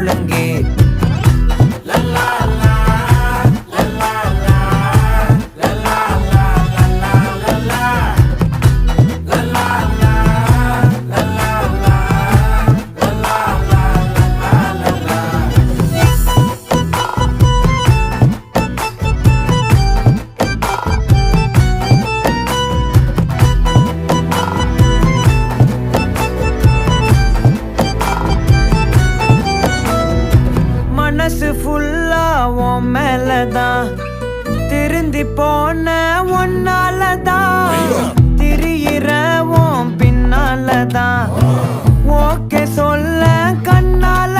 ஒழுங்கே மனசு ஃபுல்லா உன் மேலதான் திருந்தி போன ஒன்னாலதான் திரியிற உன் பின்னாலதான் ஓகே சொல்ல கண்ணால